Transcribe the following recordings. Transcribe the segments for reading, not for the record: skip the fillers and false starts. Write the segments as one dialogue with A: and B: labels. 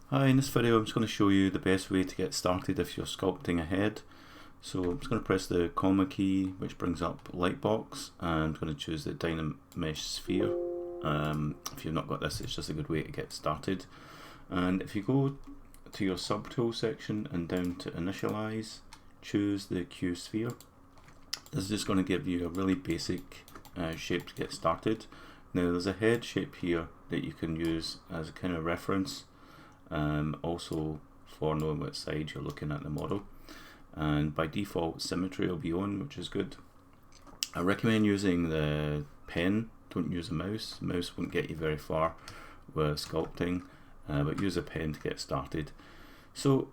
A: Hi, in this video I'm just going to show you the best way to get started if you're sculpting a head. So I'm just going to press the comma key, which brings up Lightbox, and I'm going to choose the ZRemesher sphere. If you've not got this, it's just a good way to get started. And if you go to your subtool section and down to initialize, choose the Q sphere. This is just going to give you a really basic shape to get started. Now there's a head shape here that you can use as a kind of reference. Also for knowing what side you're looking at the model, and by default symmetry will be on, which is good. I recommend using the pen, don't use a mouse. The mouse won't get you very far with sculpting, but use a pen to get started. So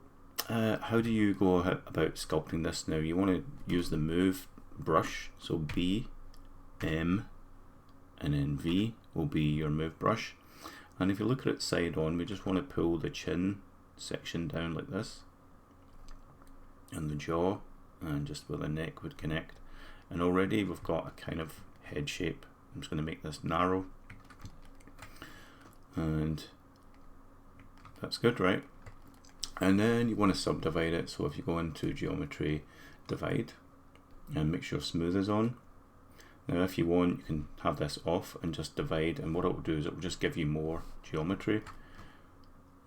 A: how do you go about sculpting this now? You want to use the move brush, so B, M, and then V will be your move brush. And if you look at it side on, we just want to pull the chin section down like this, and the jaw, and just where the neck would connect. And already we've got a kind of head shape. I'm just going to make this narrow, and that's good, right? And then you want to subdivide it. So if you go into geometry, divide, and make sure smooth is on. Now if you want, you can have this off and just divide, and what it will do is it will just give you more geometry.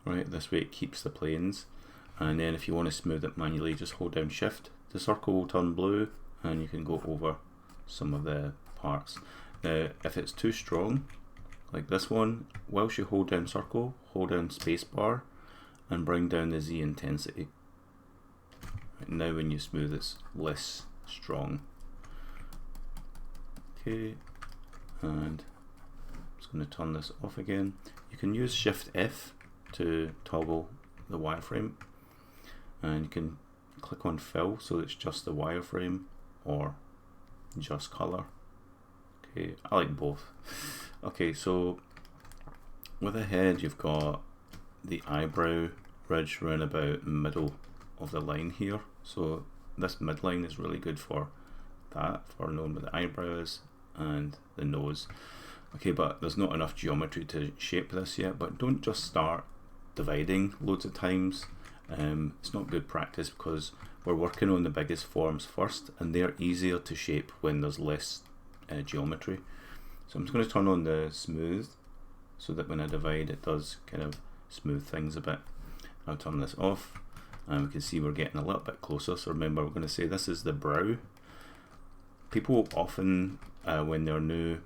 A: Right, this way it keeps the planes. And then if you want to smooth it manually, just hold down shift. The circle will turn blue and you can go over some of the parts. Now if it's too strong, like this one, whilst you hold down circle, hold down spacebar and bring down the Z intensity. Right, now when you smooth, it's less strong. Okay, and I'm just going to turn this off again. You can use Shift F to toggle the wireframe, and you can click on fill so it's just the wireframe or just color. Okay, I like both. Okay, so with a head you've got the eyebrow ridge around about middle of the line here, so this midline is really good for that, for knowing where the eyebrow is and the nose. Okay, but there's not enough geometry to shape this yet, but don't just start dividing loads of times. It's not good practice because we're working on the biggest forms first, and they're easier to shape when there's less geometry. So I'm just going to turn on the smooth so that when I divide it does kind of smooth things a bit. I'll turn this off and we can see we're getting a little bit closer. So remember, we're going to say this is the brow. People often, when they're new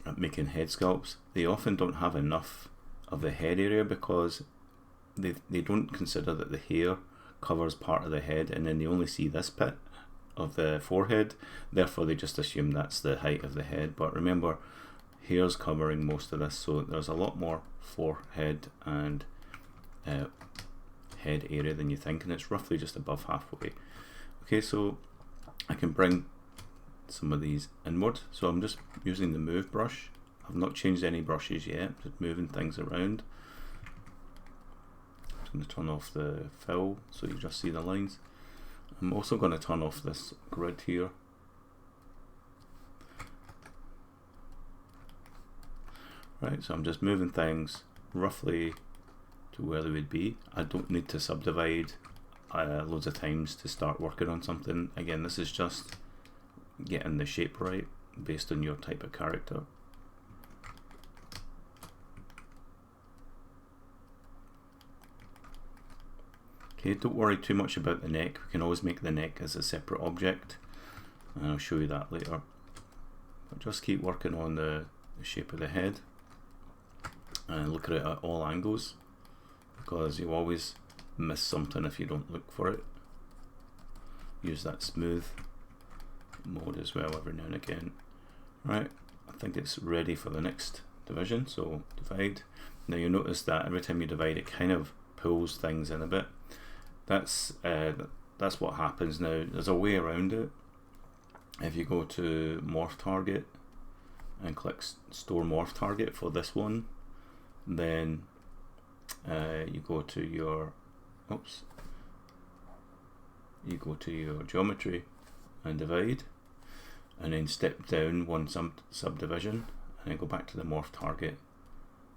A: at making head sculpts, they often don't have enough of the head area because they don't consider that the hair covers part of the head, and then they only see this bit of the forehead, therefore they just assume that's the height of the head. But remember, hair's covering most of this, so there's a lot more forehead and head area than you think, and it's roughly just above halfway. Okay, so I can bring some of these inward, so I'm just using the move brush. I've not changed any brushes yet, just moving things around. I'm just going to turn off the fill so you just see the lines. I'm also going to turn off this grid here. Right, so I'm just moving things roughly to where they would be. I don't need to subdivide loads of times to start working on something. Again, this is just getting the shape right based on your type of character. Okay, don't worry too much about the neck. We can always make the neck as a separate object, and I'll show you that later. But just keep working on the shape of the head and look at it at all angles, because you always miss something if you don't look for it. Use that smooth mode as well every now and again. Right, I think it's ready for the next division, so divide. Now you notice that every time you divide it kind of pulls things in a bit. That's what happens now. There's a way around it. If you go to morph target and click store morph target for this one, then you go to your geometry and divide, and then step down one subdivision and then go back to the morph target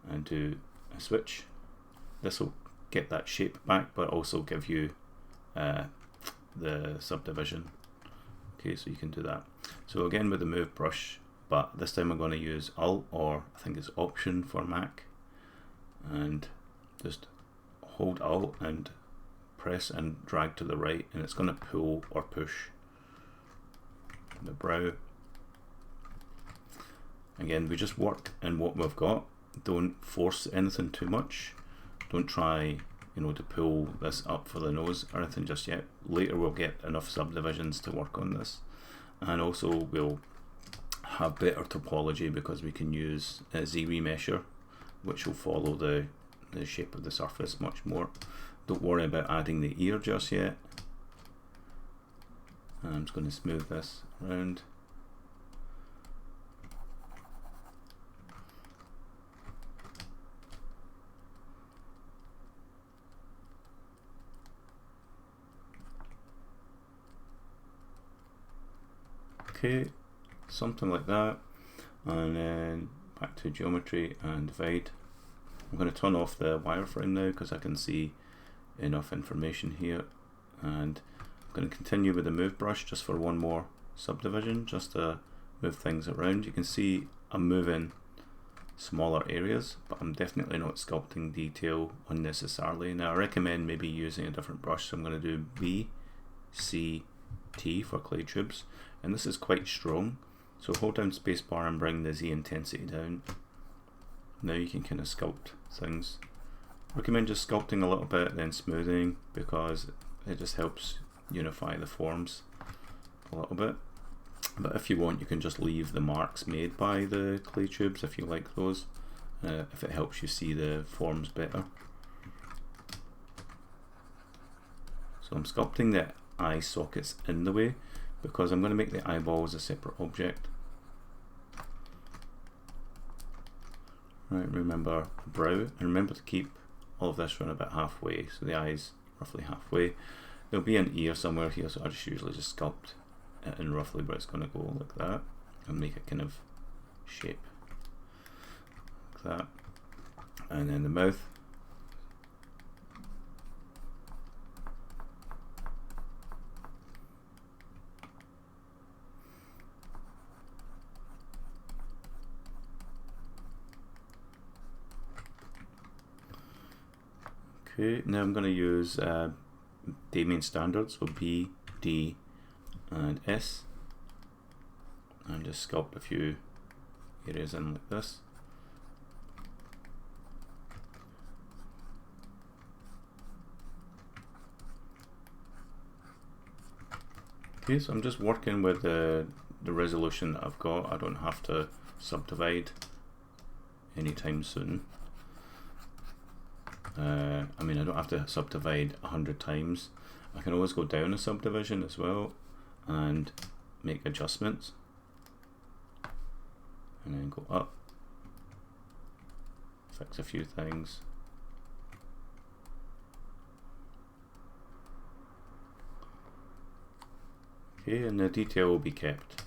A: and do a switch. This will get that shape back, but also give you the subdivision. Okay, so you can do that. So again with the move brush, but this time I'm going to use Alt, or I think it's Option for Mac, and just hold Alt and press and drag to the right, and it's going to pull or push the brow. Again, we just work in what we've got. Don't force anything too much. Don't try, to pull this up for the nose or anything just yet. Later we'll get enough subdivisions to work on this, and also we'll have better topology because we can use ZRemesher, which will follow the shape of the surface much more. Don't worry about adding the ear just yet. I'm just going to smooth this around. Okay, something like that, and then back to geometry and divide. I'm going to turn off the wireframe now because I can see enough information here, and I'm going to continue with the move brush just for one more subdivision, just to move things around. You can see I'm moving smaller areas, but I'm definitely not sculpting detail unnecessarily. Now I recommend maybe using a different brush, so I'm going to do B, C, T for clay tubes, and this is quite strong, so hold down spacebar and bring the Z intensity down. Now you can kind of sculpt things. Recommend just sculpting a little bit, then smoothing, because it just helps unify the forms a little bit. But if you want, you can just leave the marks made by the clay tubes if you like those, if it helps you see the forms better. So I'm sculpting the eye sockets in the way because I'm going to make the eyeballs a separate object. Right, remember brow, and remember to keep all of this around about halfway, so the eye's roughly halfway. There'll be an ear somewhere here, so I just usually just sculpt it in roughly where it's going to go, like that, and make it kind of shape like that. And then the mouth. Okay, now I'm going to use Damien standards, so B, D, and S, and just sculpt a few areas in like this. Okay, so I'm just working with the resolution that I've got. I don't have to subdivide anytime soon. I mean, I don't have to subdivide 100 times. I can always go down a subdivision as well and make adjustments, and then go up, fix a few things. Okay, and the detail will be kept.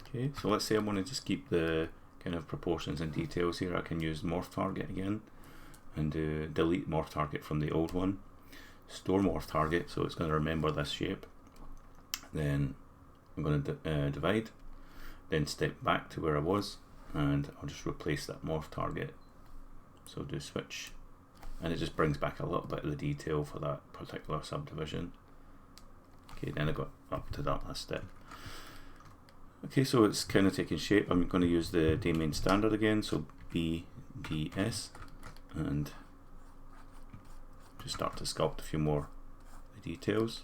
A: Okay, so let's say I want to just keep the kind of proportions and details here. I can use morph target again and delete morph target from the old one, store morph target, so it's going to remember this shape. Then I'm going to divide, then step back to where I was, and I'll just replace that morph target. So do switch, and it just brings back a little bit of the detail for that particular subdivision. Okay, then I got up to that last step. Okay, so it's kind of taking shape. I'm going to use the Damien standard again, so B, D, S, and just start to sculpt a few more details.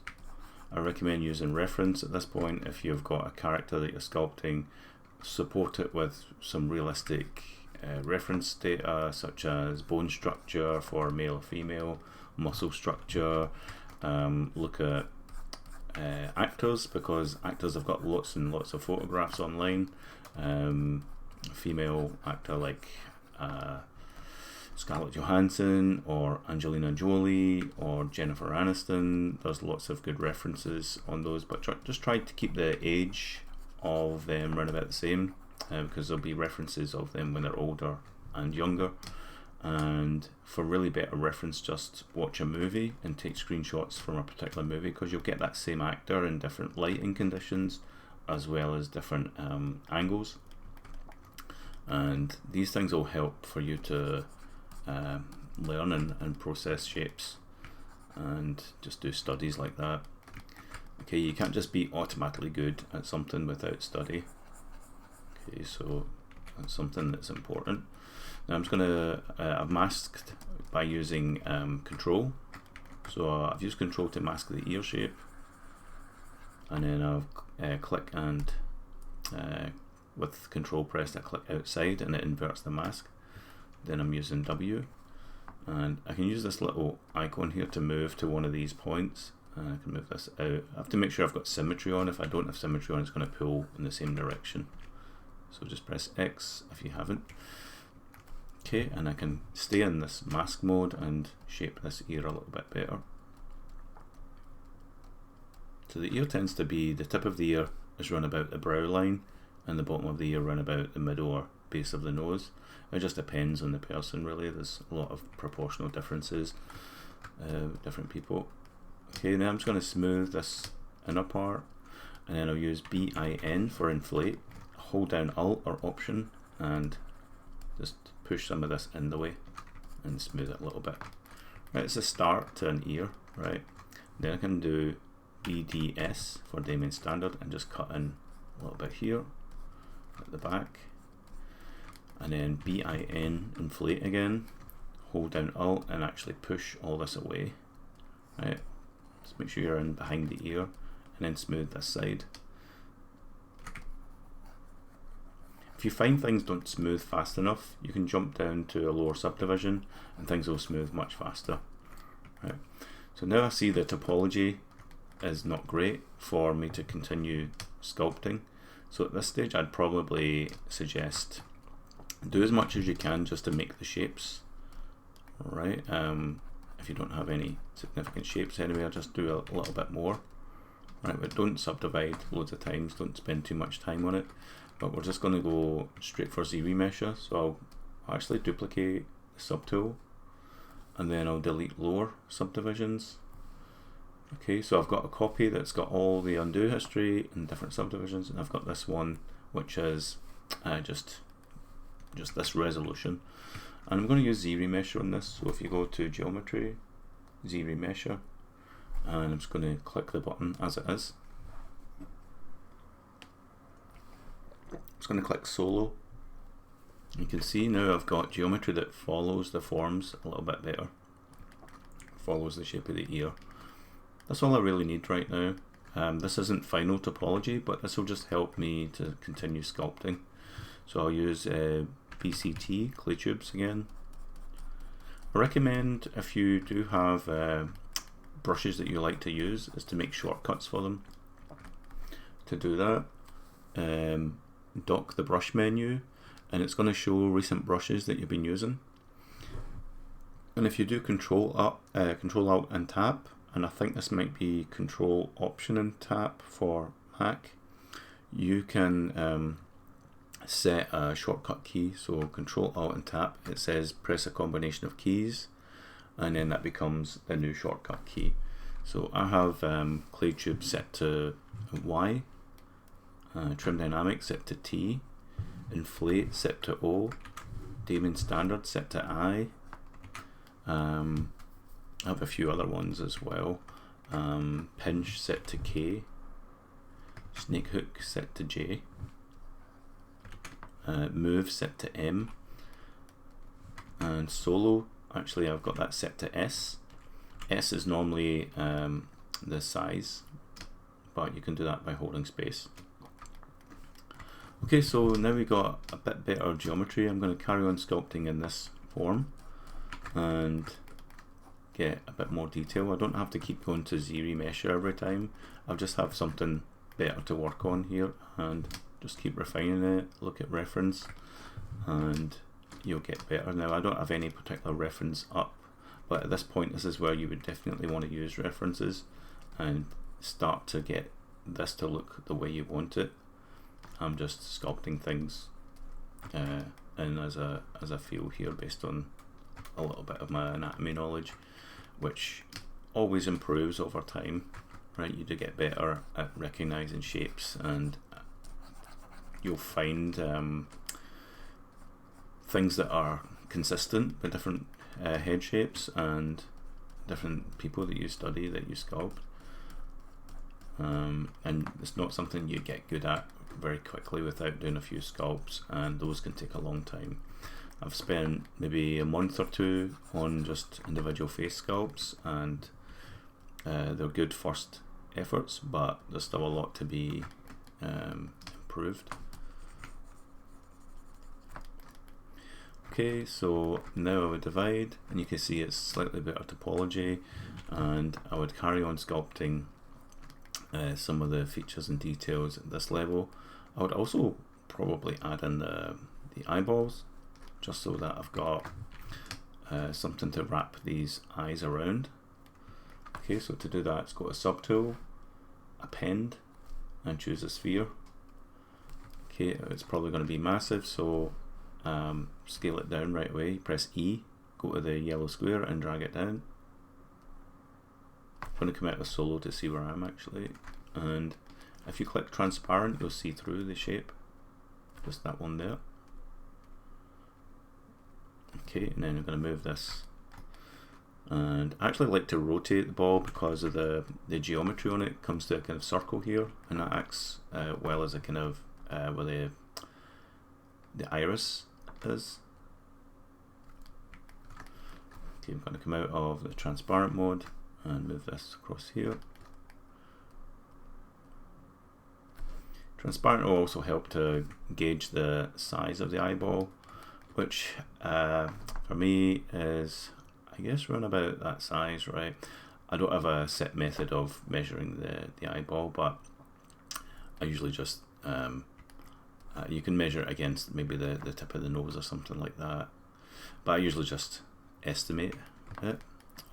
A: I recommend using reference at this point. If you've got a character that you're sculpting, support it with some realistic reference data, such as bone structure for male or female, muscle structure. Look at actors, because actors have got lots and lots of photographs online. Female actor like Scarlett Johansson or Angelina Jolie or Jennifer Aniston. There's lots of good references on those, but just try to keep the age of them around about the same. because there'll be references of them when they're older and younger. And for really better reference, just watch a movie and take screenshots from a particular movie, because you'll get that same actor in different lighting conditions as well as different angles. And these things will help for you to learn and process shapes and just do studies like that. Okay, you can't just be automatically good at something without study. Okay, so that's something that's important. Now I'm just going to, I've masked by using control. So I've used control to mask the ear shape, and then I've click and with control pressed I click outside and it inverts the mask. Then I'm using W, and I can use this little icon here to move to one of these points, and I can move this out. I have to make sure I've got symmetry on. If I don't have symmetry on, it's going to pull in the same direction. So just press X if you haven't. Okay, and I can stay in this mask mode and shape this ear a little bit better. So the ear tends to be, the tip of the ear is run about the brow line, and the bottom of the ear run about the middle or base of the nose. It just depends on the person really. There's a lot of proportional differences with different people. Okay, now I'm just going to smooth this inner part, and then I'll use BIN for inflate. Hold down Alt or Option and just push some of this in the way and smooth it a little bit. Right, it's a start to an ear, right? Then I can do BDS for Damien Standard and just cut in a little bit here at the back, and then BIN inflate again, hold down Alt and actually push all this away, right? Just make sure you're in behind the ear, and then smooth this side. If you find things don't smooth fast enough, you can jump down to a lower subdivision and things will smooth much faster. Right. So now I see the topology is not great for me to continue sculpting. So at this stage I'd probably suggest do as much as you can just to make the shapes. Right. If you don't have any significant shapes anyway, I'll just do a little bit more. Right, but don't subdivide loads of times, don't spend too much time on it. But we're just going to go straight for ZRemesher, so I'll actually duplicate the subtool, and then I'll delete lower subdivisions. Okay, so I've got a copy that's got all the undo history and different subdivisions, and I've got this one which is just this resolution. And I'm going to use ZRemesher on this, so if you go to Geometry, ZRemesher, and I'm just going to click the button as it is. I'm just going to click Solo. You can see now I've got geometry that follows the forms a little bit better. Follows the shape of the ear. That's all I really need right now. This isn't final topology, but this will just help me to continue sculpting. So I'll use BCT, clay tubes again. I recommend, if you do have brushes that you like to use, is to make shortcuts for them. To do that, dock the brush menu, and it's going to show recent brushes that you've been using. And if you do Control Alt and Tab, and I think this might be Control Option and Tab for Mac, you can set a shortcut key. So Control Alt and Tab, it says press a combination of keys, and then that becomes the new shortcut key. So I have clay tube set to Y, trim dynamic set to T, inflate set to O, Damien Standard set to I. I have a few other ones as well. Pinch set to K, snake hook set to J, move set to M, and solo, actually I've got that set to S. S is normally the size, but you can do that by holding space. Okay, so now we've got a bit better geometry. I'm going to carry on sculpting in this form and get a bit more detail. I don't have to keep going to ZRemesher every time. I'll just have something better to work on here and just keep refining it, look at reference, and you'll get better. Now I don't have any particular reference up, but at this point this is where you would definitely want to use references and start to get this to look the way you want it. I'm just sculpting things in as I feel here, based on a little bit of my anatomy knowledge, which always improves over time, right? You do get better at recognizing shapes, and you'll find things that are consistent with different head shapes and different people that you study, that you sculpt, and it's not something you get good at very quickly without doing a few sculpts, and those can take a long time. I've spent maybe a month or two on just individual face sculpts, and they're good first efforts, but there's still a lot to be improved. Okay, so now I would divide, and you can see it's slightly better topology, and I would carry on sculpting some of the features and details at this level. I would also probably add in the eyeballs, just so that I've got something to wrap these eyes around. Okay, so to do that, let's go to Subtool, Append, and choose a sphere. Okay, it's probably going to be massive, so scale it down right away. Press E, go to the yellow square and drag it down. I'm going to come out of solo to see where I am actually, and if you click transparent, you'll see through the shape, just that one there. Okay, and then I'm going to move this, and I actually like to rotate the ball because of the geometry on it. It comes to a kind of circle here, and that acts well as a kind of where the iris is. Okay, I'm going to come out of the transparent mode and move this across here. Transparent will also help to gauge the size of the eyeball, which for me is, I guess, around about that size, right? I don't have a set method of measuring the eyeball, but I usually just you can measure it against maybe the tip of the nose or something like that, but I usually just estimate it,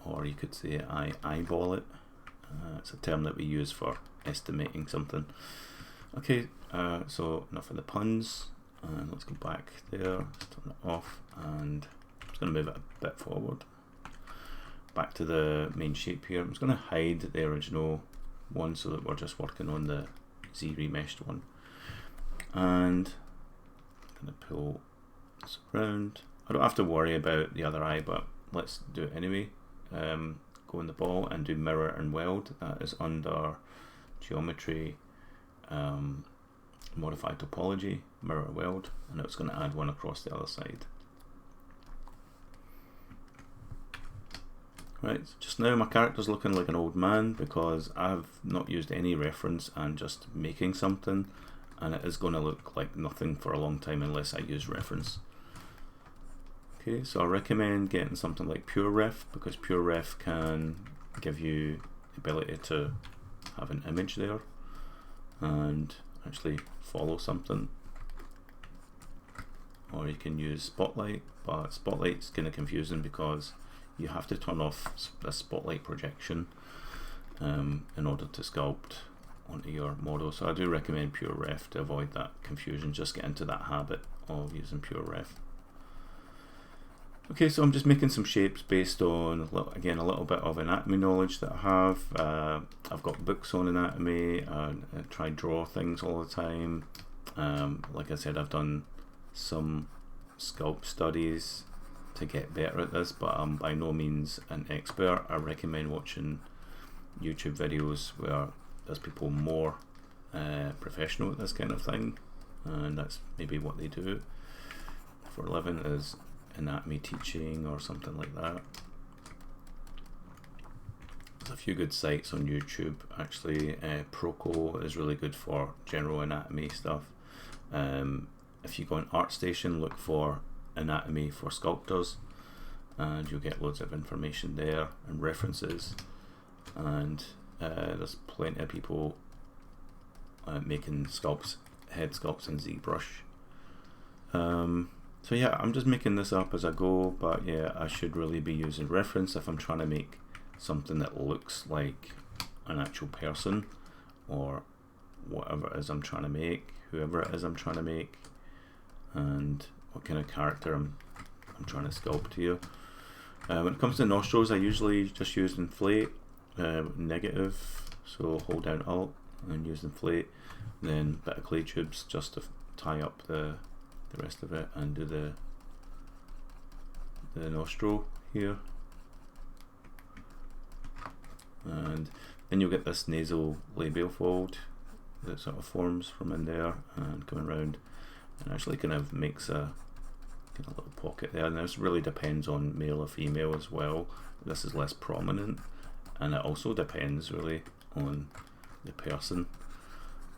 A: or you could say I eyeball it. It's a term that we use for estimating something. Okay, so enough of the puns, and let's go back there, let's turn it off, and I'm just going to move it a bit forward. Back to the main shape here. I'm just going to hide the original one so that we're just working on the ZRemeshed one. And I'm going to pull this around. I don't have to worry about the other eye, but let's do it anyway. Go in the ball and do mirror and weld. That is under geometry, modify topology, mirror weld, and it's going to add one across the other side. Right, just now my character's looking like an old man because I've not used any reference and just making something, and it is going to look like nothing for a long time unless I use reference. Okay, so I recommend getting something like PureRef, because PureRef can give you the ability to have an image there and actually follow something. Or you can use Spotlight, but Spotlight's kind of confusing because you have to turn off the spotlight projection in order to sculpt onto your model. So I do recommend PureRef to avoid that confusion. Just get into that habit of using PureRef. Okay, so I'm just making some shapes based on, again, a little bit of anatomy knowledge that I have. I've got books on anatomy. I try and draw things all the time. Like I said, I've done some sculpt studies to get better at this, but I'm by no means an expert. I recommend watching YouTube videos where there's people more professional at this kind of thing, and that's maybe what they do for a living, is anatomy teaching or something like that. There's a few good sites on YouTube actually. Proco is really good for general anatomy stuff. If you go on ArtStation, look for anatomy for sculptors, and you'll get loads of information there and references, and there's plenty of people making sculpts, head sculpts in ZBrush. So yeah, I'm just making this up as I go, but yeah, I should really be using reference if I'm trying to make something that looks like an actual person or whatever it is I'm trying to make. whoever it is I'm trying to make and what kind of character I'm trying to sculpt here. When it comes to nostrils, I usually just use inflate, negative, so hold down Alt and use inflate, and then a bit of clay tubes just to tie up the rest of it, and do the nostril here, and then you'll get this nasal labial fold that sort of forms from in there and coming around and actually kind of makes a kind of little pocket there. And this really depends on male or female as well. This is less prominent, and it also depends really on the person.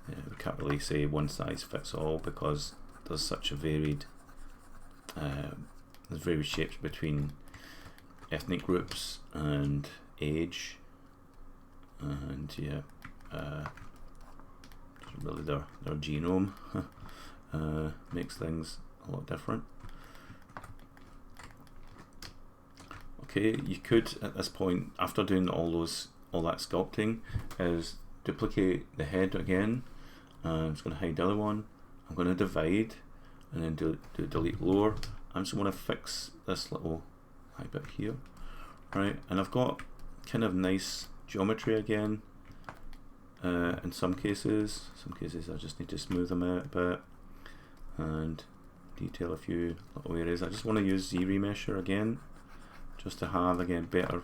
A: We can't really say one size fits all because there's such a varied there's various shapes between ethnic groups and age, and yeah, really their genome makes things a lot different. Okay, you could at this point, after doing all that sculpting, is duplicate the head again. I'm just going to hide the other one. I'm going to divide and then do delete lower. I'm just going to fix this little high bit here, right? And I've got kind of nice geometry again. In some cases I just need to smooth them out a bit and detail a few little areas. I just want to use ZRemesher again, just to have again better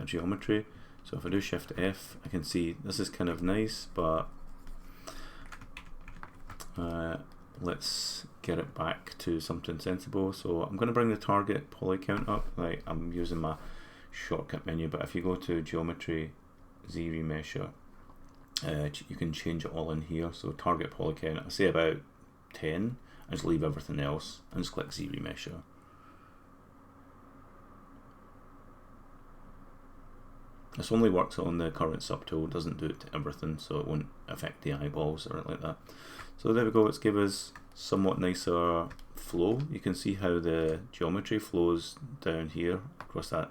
A: geometry. So if I do Shift F, I can see this is kind of nice, but let's get it back to something sensible. So I'm going to bring the target poly count up. Like, I'm using my shortcut menu, but if you go to geometry, ZRemesher, you can change it all in here. So target poly count, I say about 10. I just leave everything else and just click ZRemesher. This only works on the current subtool, doesn't do it to everything, so it won't affect the eyeballs or anything like that. So there we go, it's give us somewhat nicer flow. You can see how the geometry flows down here across that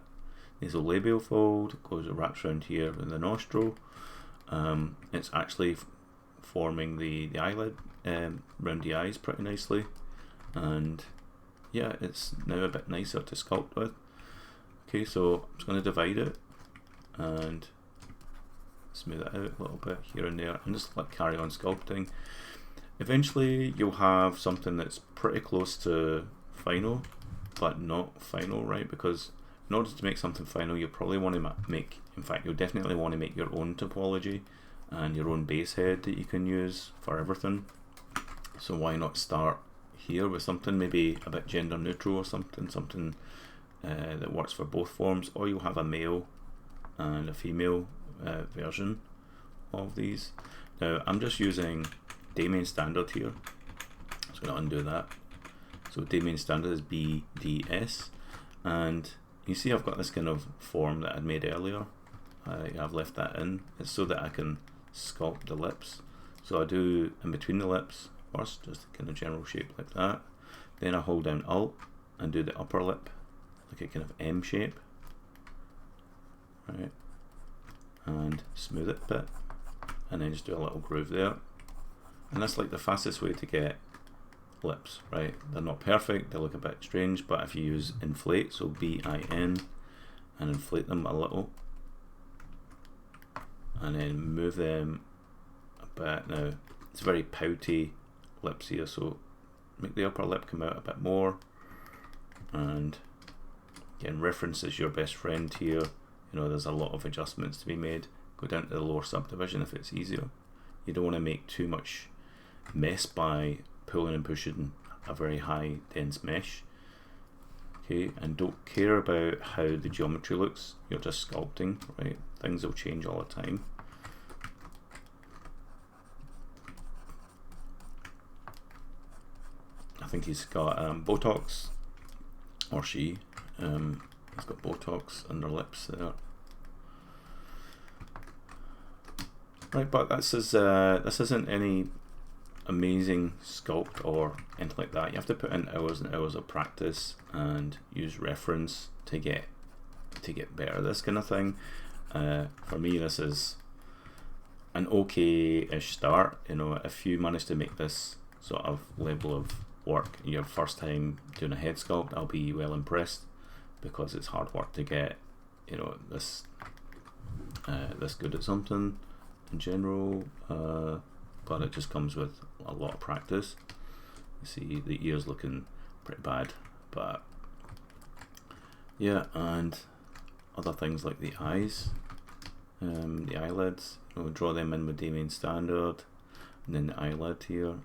A: nasolabial fold, goes wraps around here with the nostril. It's actually forming the eyelid around the eyes pretty nicely, and yeah, it's now a bit nicer to sculpt with. Okay, so I'm just going to divide it and smooth it out a little bit here and there, and just carry on sculpting. Eventually you'll have something that's pretty close to final, but not final, right? Because in order to make something final, you'll probably want to make, in fact you'll definitely want to make your own topology and your own base head that you can use for everything. So why not start here with something maybe a bit gender neutral or something that works for both forms, or you'll have a male and a female version of these. Now I'm just using domain standard here. I'm just going to undo that. So domain standard is BDS, and you see I've got this kind of form that I'd made earlier. I've left that in. It's so that I can sculpt the lips. So I do in between the lips first, just a kind of general shape like that. Then I hold down Alt and do the upper lip like a kind of M shape, right? And smooth it a bit, and then just do a little groove there. And that's like the fastest way to get lips, right? They're not perfect, they look a bit strange, but if you use inflate, so BIN, and inflate them a little, and then move them a bit. Now it's very pouty lips here, so make the upper lip come out a bit more, and again, reference is your best friend here. You know, there's a lot of adjustments to be made. Go down to the lower subdivision if it's easier. You don't want to make too much mess by pulling and pushing a very high dense mesh. Okay, and don't care about how the geometry looks. You're just sculpting, right? Things will change all the time. I think he's got Botox, or she. He's got Botox under lips there. Right, but this isn't any amazing sculpt or anything like that. You have to put in hours and hours of practice and use reference to get better at this kind of thing. For me, this is an okay-ish start. You know, if you manage to make this sort of level of work your first time doing a head sculpt, I'll be well impressed, because it's hard work to get, you know, this good at something in general, but it just comes with a lot of practice. You see the ears looking pretty bad, but yeah, and other things like the eyes, the eyelids, we'll draw them in with Damien standard, and then the eyelid here.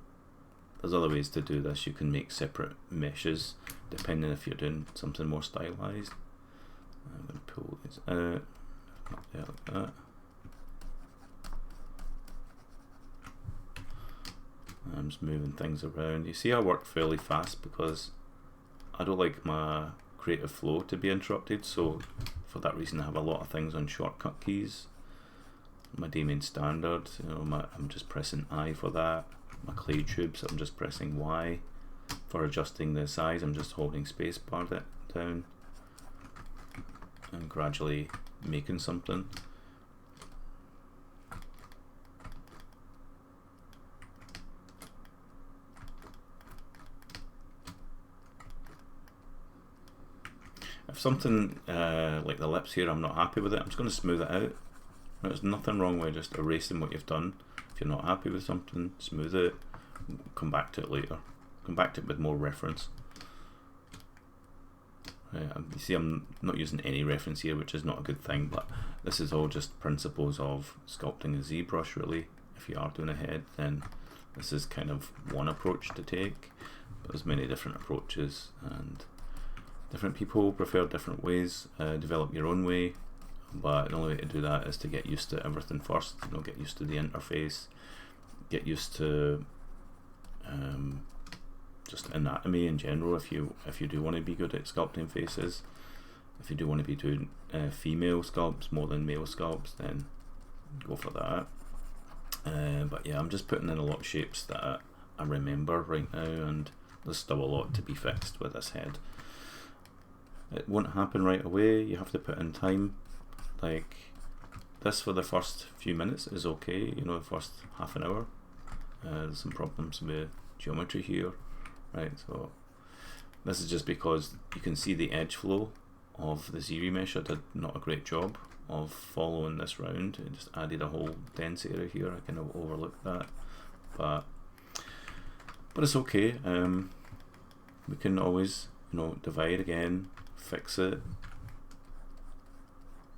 A: There's other ways to do this. You can make separate meshes depending if you're doing something more stylized. I'm going to pull these out, not there like that. I'm just moving things around. You see I work fairly fast because I don't like my creative flow to be interrupted, so for that reason I have a lot of things on shortcut keys. My Damien standard, you know, I'm just pressing I for that. My clay tubes, I'm just pressing Y. For adjusting the size, I'm just holding space bar down and gradually making something. If something like the lips here, I'm not happy with it, I'm just going to smooth it out. There's nothing wrong with just erasing what you've done. If you're not happy with something, smooth it, come back to it later. Come back to it with more reference. You see I'm not using any reference here, which is not a good thing, but this is all just principles of sculpting a ZBrush really. If you are doing a head, then this is kind of one approach to take, but there's many different approaches, and different people prefer different ways. Develop your own way, but the only way to do that is to get used to everything first. You know, get used to the interface, get used to just anatomy in general. If you do want to be good at sculpting faces, if you do want to be doing female sculpts more than male sculpts, then go for that. But yeah, I'm just putting in a lot of shapes that I remember right now, and there's still a lot to be fixed with this head. It won't happen right away. You have to put in time. Like this for the first few minutes is okay, you know, the first half an hour. There's some problems with geometry here, right? So this is just because you can see the edge flow of the ZRemesher did not a great job of following this round. It just added a whole dense area here. I kind of overlooked that, but it's okay. We can always, you know, divide again, fix it,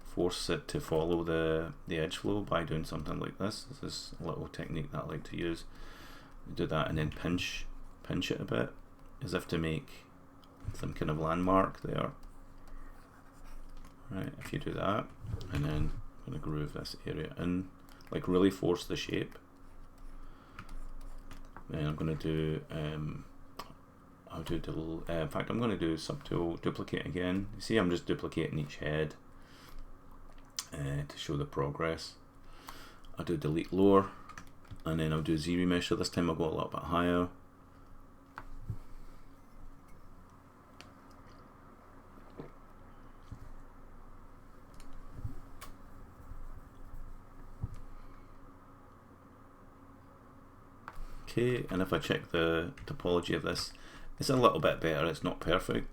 A: force it to follow the edge flow by doing something like this. This is a little technique that I like to use. Do that and then pinch it a bit, as if to make some kind of landmark there. Right, if you do that, and then I'm going to groove this area in, like really force the shape. Then I'm going to do in fact I'm going to do subtool duplicate again. You see I'm just duplicating each head to show the progress. I'll do delete lower, and then I'll do ZRemesher. This time I'll go a little bit higher. Okay, and if I check the topology of this, it's a little bit better. It's not perfect.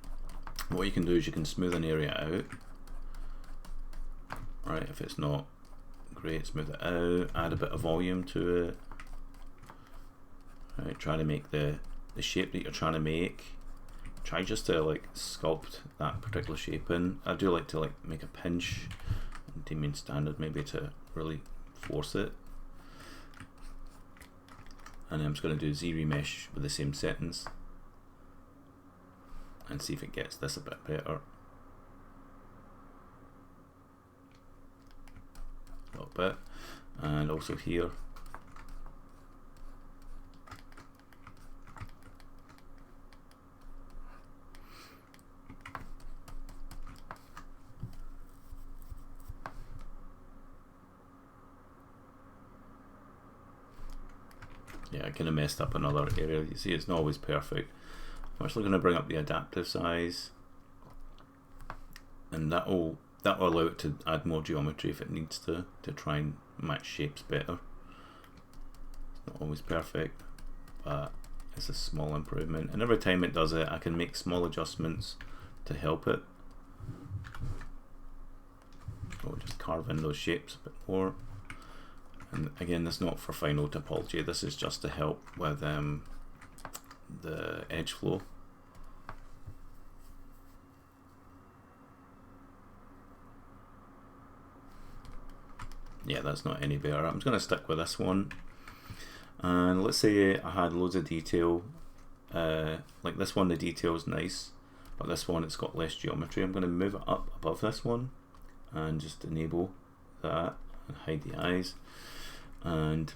A: What you can do is you can smooth an area out. Right, if it's not great, smooth it out, add a bit of volume to it. Right, try to make the shape that you're trying to make. Try just to like sculpt that particular shape in. I do like to like make a pinch, Damien standard maybe to really force it. And I'm just going to do ZRemesh with the same settings and see if it gets this a bit better. A little bit, and also here. Yeah, I kind of messed up another area. You see, it's not always perfect. I'm actually going to bring up the adaptive size, and that'll allow it to add more geometry if it needs to try and match shapes better. Not always perfect, but it's a small improvement, and every time it does it I can make small adjustments to help it. So just carve in those shapes a bit more. And again, this is not for final topology, this is just to help with the edge flow. Yeah, that's not any better. I'm just going to stick with this one. And let's say I had loads of detail, like this one the detail is nice, but this one it's got less geometry. I'm going to move it up above this one and just enable that and hide the eyes, and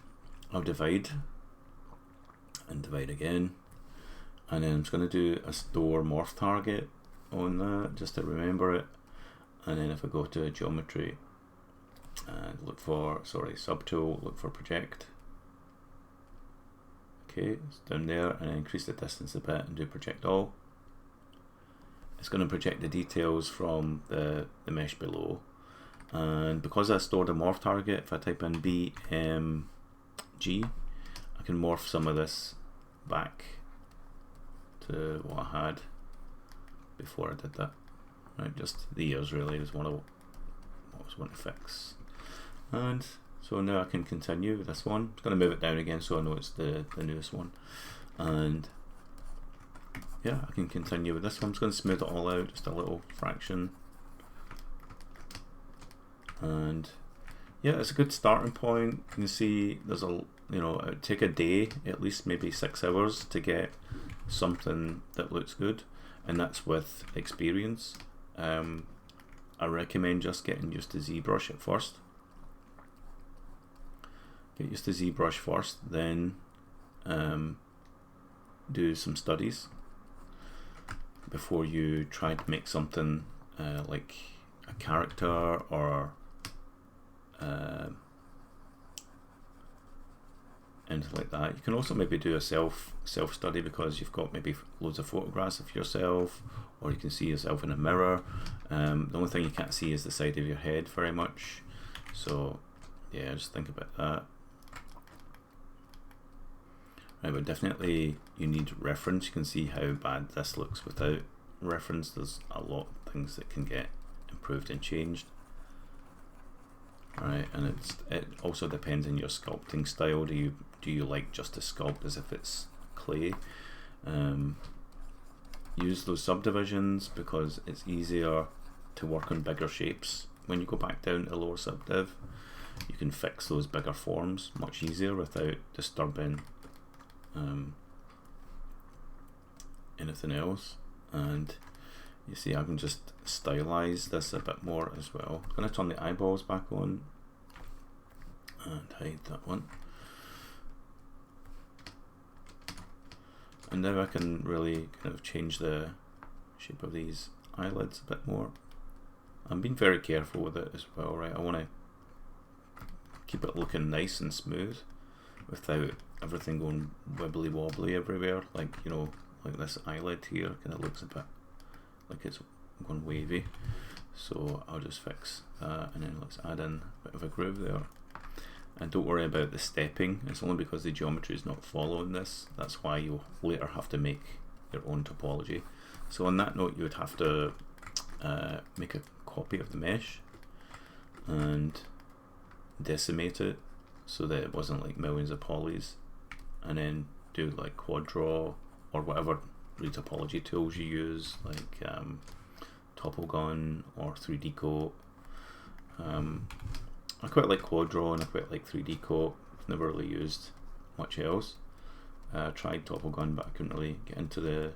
A: I'll divide and divide again, and then I'm just going to do a store morph target on that just to remember it. And then if I go to geometry and look for, subtool, look for project. Okay, it's down there, and increase the distance a bit and do project all. It's going to project the details from the mesh below. And because I stored a morph target, if I type in BMG, I can morph some of this back to what I had before I did that. Right, just the ears really is what I want to fix. And so now I can continue with this one. I'm just going to move it down again so I know it's the newest one. And yeah, I can continue with this one. I'm just going to smooth it all out, just a little fraction. And yeah, it's a good starting point. You can see there's it would take a day, at least maybe 6 hours to get something that looks good. And that's with experience. I recommend just getting used to ZBrush at first. Get used to ZBrush first, then do some studies before you try to make something like a character or anything like that. You can also maybe do a self study because you've got maybe loads of photographs of yourself, or you can see yourself in a mirror. The only thing you can't see is the side of your head very much. So yeah, just think about that. Right, but definitely you need reference. You can see how bad this looks without reference. There's a lot of things that can get improved and changed. Right, and it also depends on your sculpting style. Do you like just to sculpt as if it's clay? Use those subdivisions because it's easier to work on bigger shapes. When you go back down to lower subdiv, you can fix those bigger forms much easier without disturbing anything else. And you see I can just stylize this a bit more as well. I'm going to turn the eyeballs back on and hide that one. And now I can really kind of change the shape of these eyelids a bit more. I'm being very careful with it as well, right? I want to keep it looking nice and smooth without everything going wibbly wobbly everywhere, like like this eyelid here kind of looks a bit like it's going wavy. So I'll just fix that, and then let's add in a bit of a groove there. And don't worry about the stepping, it's only because the geometry is not following this. That's why you'll later have to make your own topology. So on that note, you would have to make a copy of the mesh and decimate it so that it wasn't like millions of polys, and then do like quad draw or whatever retopology tools you use, like Topogun or 3D Coat. I quite like quad draw and I quite like 3D Coat. I've never really used much else. I tried Topogun, but I couldn't really get into the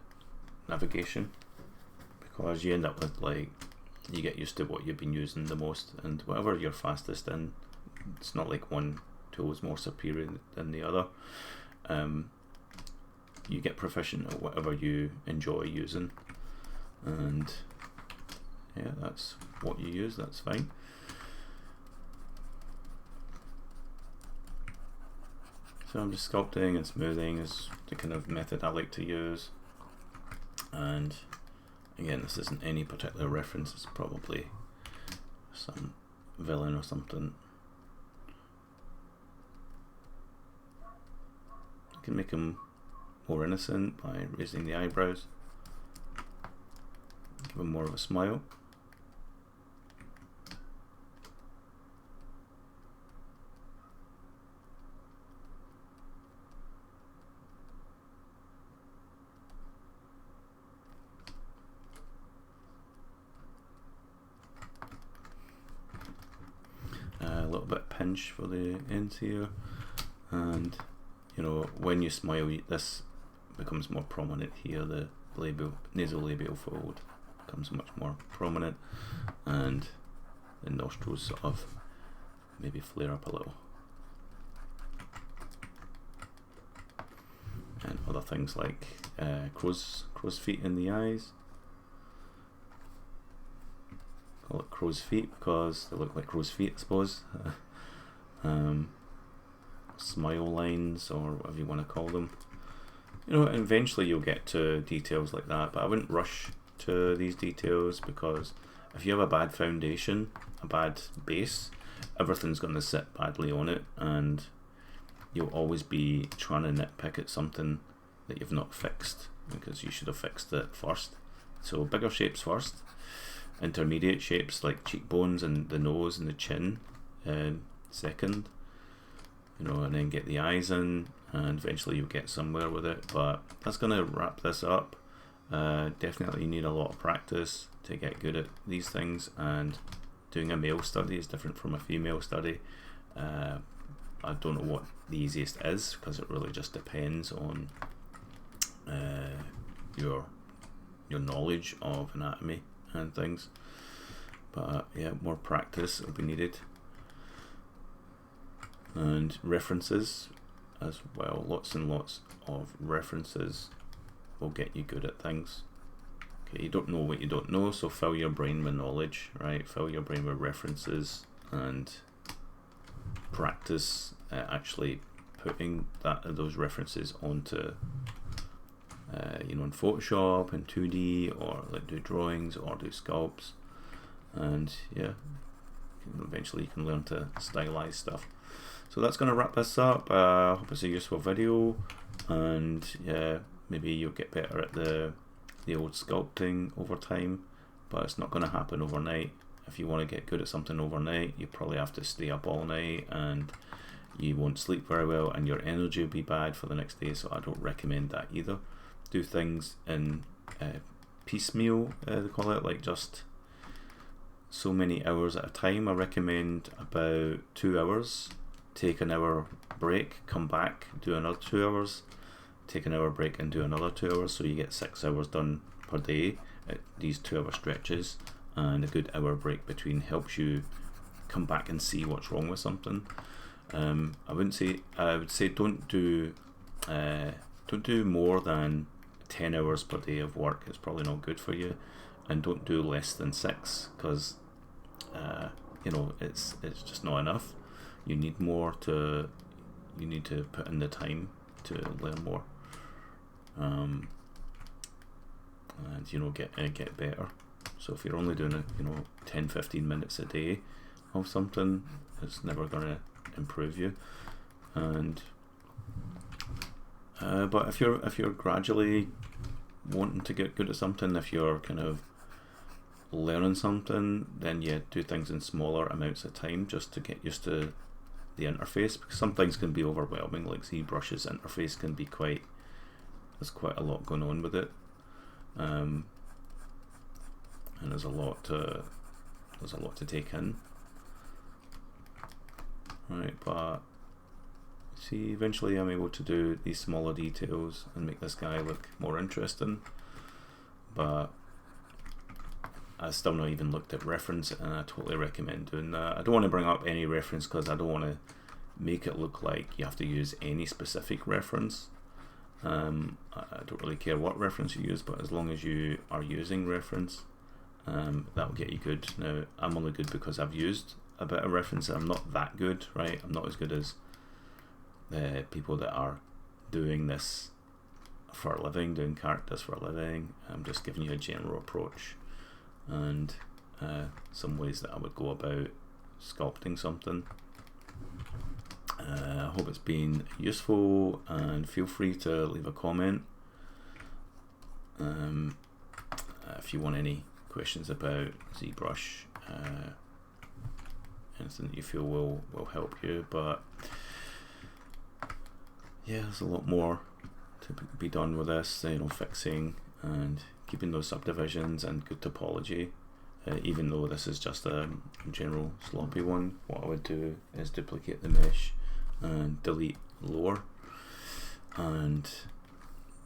A: navigation because you end up with like, you get used to what you've been using the most, and whatever you're fastest in, it's not like one tool is more superior than the other. You get proficient at whatever you enjoy using, and yeah, that's what you use, that's fine. So I'm just sculpting and smoothing is the kind of method I like to use. And again, this isn't any particular reference, it's probably some villain or something. can make him more innocent by raising the eyebrows, give him more of a smile. A little bit of pinch for the ends here, and you know, when you smile, this becomes more prominent here. The nasolabial fold becomes much more prominent, and the nostrils sort of maybe flare up a little, and other things like crow's feet in the eyes. Call it crow's feet because they look like crow's feet, I suppose. Smile lines, or whatever you want to call them. You know, eventually you'll get to details like that, but I wouldn't rush to these details, because if you have a bad foundation, a bad base, everything's going to sit badly on it, and you'll always be trying to nitpick at something that you've not fixed, because you should have fixed it first. So bigger shapes first, intermediate shapes like cheekbones and the nose and the chin second, you know, and then get the eyes in, and eventually you'll get somewhere with it. But that's going to wrap this up. Definitely you need a lot of practice to get good at these things, and doing a male study is different from a female study. I don't know what the easiest is, because it really just depends on your knowledge of anatomy and things. But yeah, more practice will be needed, and references as well. Lots and lots of references will get you good at things. Okay, you don't know what you don't know, so fill your brain with knowledge, right? Fill your brain with references, and practice actually putting those references onto you know, in Photoshop and 2D, or like do drawings or do sculpts, and yeah, eventually you can learn to stylize stuff. So that's going to wrap this up. I hope it's a useful video, and yeah, maybe you'll get better at the old sculpting over time, but it's not going to happen overnight. If you want to get good at something overnight, you probably have to stay up all night, and you won't sleep very well, and your energy will be bad for the next day, so I don't recommend that either. Do things in piecemeal, they call it, like just so many hours at a time. I recommend about 2 hours, take an hour break, come back, do another 2 hours, take an hour break and do another 2 hours, so you get 6 hours done per day at these 2 hour stretches, and a good hour break between helps you come back and see what's wrong with something. I would say don't do more than 10 hours per day of work. It's probably not good for you, and don't do less than 6, because you know, it's just not enough. You need more to put in the time to learn more, and you know, get better. So if you're only doing it, you know, 10-15 minutes a day of something, it's never going to improve you. And but if you're gradually wanting to get good at something, if you're kind of learning something, then yeah, do things in smaller amounts of time just to get used to the interface, because some things can be overwhelming. Like Zbrush's interface can be there's quite a lot going on with it, and there's a lot to take in, right? But see, eventually I'm able to do these smaller details and make this guy look more interesting, but I still not even looked at reference, and I totally recommend doing that. I don't want to bring up any reference because I don't want to make it look like you have to use any specific reference. I don't really care what reference you use, but as long as you are using reference, that'll get you good. Now, I'm only good because I've used a bit of reference. I'm not that good, right? I'm not as good as people that are doing this for a living, doing characters for a living. I'm just giving you a general approach, and some ways that I would go about sculpting something. I hope it's been useful, and feel free to leave a comment if you want any questions about ZBrush, anything that you feel will help you. But yeah, there's a lot more to be done with this, you know, fixing and keeping those subdivisions and good topology. Even though this is just a general sloppy one, what I would do is duplicate the mesh and delete lower, and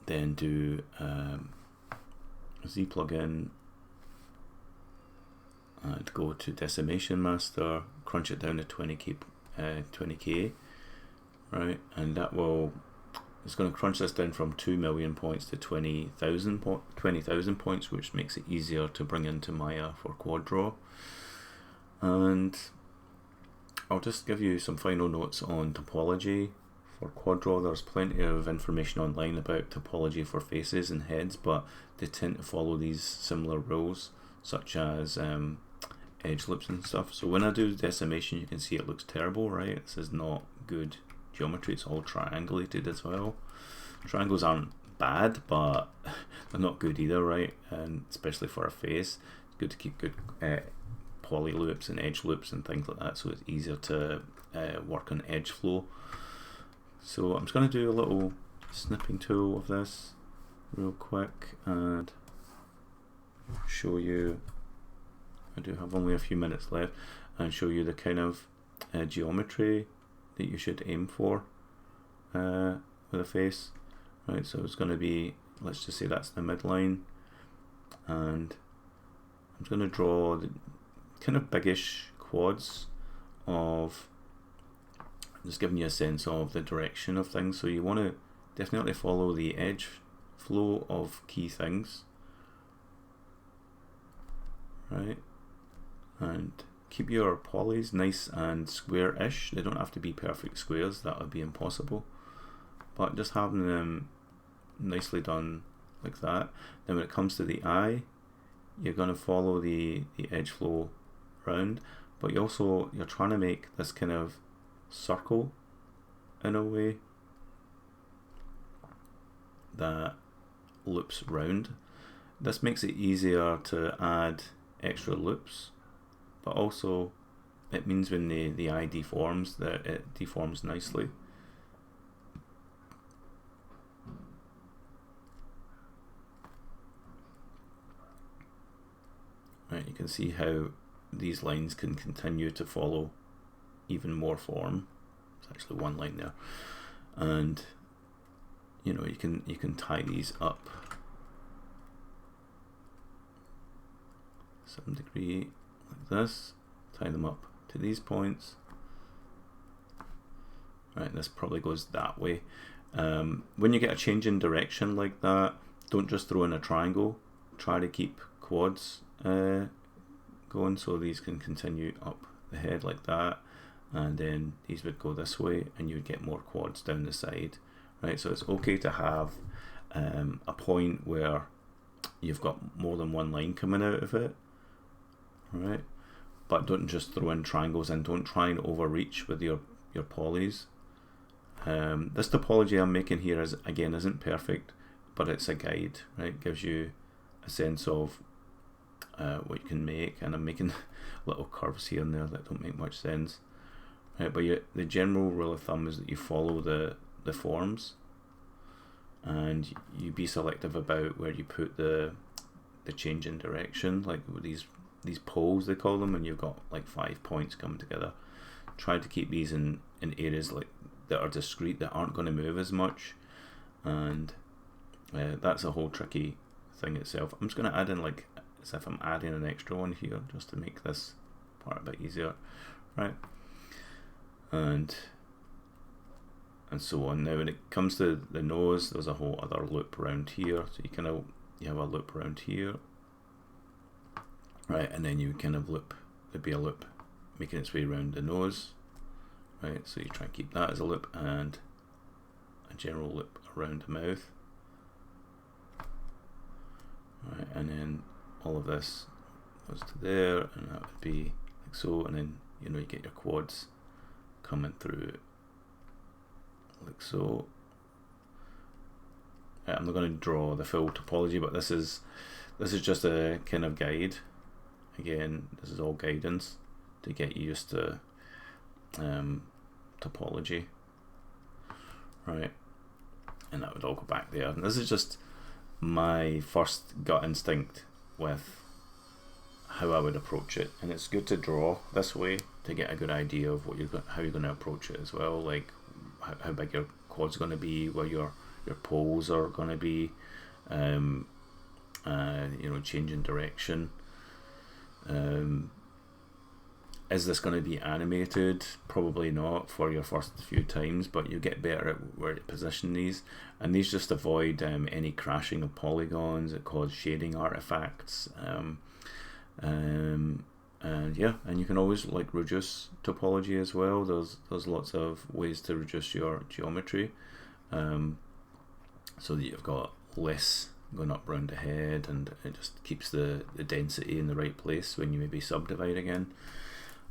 A: then do Z plugin and go to decimation master, crunch it down to 20k, right? And that will, it's going to crunch this down from 2 million points to 20,000 points, which makes it easier to bring into Maya for quad draw. And I'll just give you some final notes on topology for quad draw. There's plenty of information online about topology for faces and heads, but they tend to follow these similar rules, such as edge loops and stuff. So when I do decimation, you can see it looks terrible, right? This is not good geometry. It's all triangulated as well. Triangles aren't bad, but they're not good either, right? And especially for a face, it's good to keep good poly loops and edge loops and things like that, so it's easier to work on edge flow. So I'm just going to do a little snipping tool of this real quick and show you, I do have only a few minutes left, and show you the kind of geometry that you should aim for with a face, right? So it's going to be, let's just say that's the midline, and I'm just going to draw the kind of biggish quads of, just giving you a sense of the direction of things. So you want to definitely follow the edge flow of key things, right? And keep your polys nice and square-ish. They don't have to be perfect squares, that would be impossible, but just having them nicely done like that. Then when it comes to the eye, you're going to follow the edge flow round, but you're trying to make this kind of circle in a way that loops round. This makes it easier to add extra loops, but also it means when the eye deforms, that it deforms nicely. Right, you can see how these lines can continue to follow even more form. It's actually one line there, and you know, you can tie these up 7 degree like this, tie them up to these points. Right, this probably goes that way. When you get a change in direction like that, don't just throw in a triangle, try to keep quads going, so these can continue up the head like that, and then these would go this way, and you would get more quads down the side, right? So it's okay to have a point where you've got more than one line coming out of it, right? But don't just throw in triangles, and don't try and overreach with your polys. This topology I'm making here isn't perfect, but it's a guide, right? It gives you a sense of what you can make, and I'm making little curves here and there that don't make much sense, right? But the general rule of thumb is that you follow the forms, and you be selective about where you put the change in direction, like these poles they call them, and you've got like 5 points coming together. Try to keep these in areas like that are discrete, that aren't going to move as much, and that's a whole tricky thing itself. I'm just going to add in, like, as if I'm adding an extra one here, just to make this part a bit easier, right? And so on. Now when it comes to the nose, there's a whole other loop around here, so you have a loop around here, right? And then you kind of loop, there'd be a loop making its way around the nose, right? So you try and keep that as a loop, and a general loop around the mouth, right? And then all of this goes to there, and that would be like so, and then you get your quads coming through like so. I'm not going to draw the full topology, but this is just a kind of guide. Again, this is all guidance to get you used to topology, right? And that would all go back there. And this is just my first gut instinct with how I would approach it, and it's good to draw this way to get a good idea of what how you're going to approach it as well, like how big your quad's going to be, where your poles are going to be, you know, changing direction. Is this going to be animated? Probably not for your first few times, but you get better at where to position these, and these just avoid any crashing of polygons that cause shading artifacts. And yeah, and you can always like reduce topology as well. There's lots of ways to reduce your geometry, so that you've got less going up round the head, and it just keeps the density in the right place when you maybe subdivide again.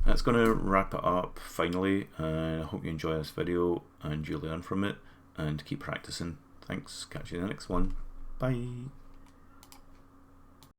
A: That's going to wrap it up finally. I hope you enjoy this video and you learn from it, and keep practicing. Thanks, catch you in the next one. Bye.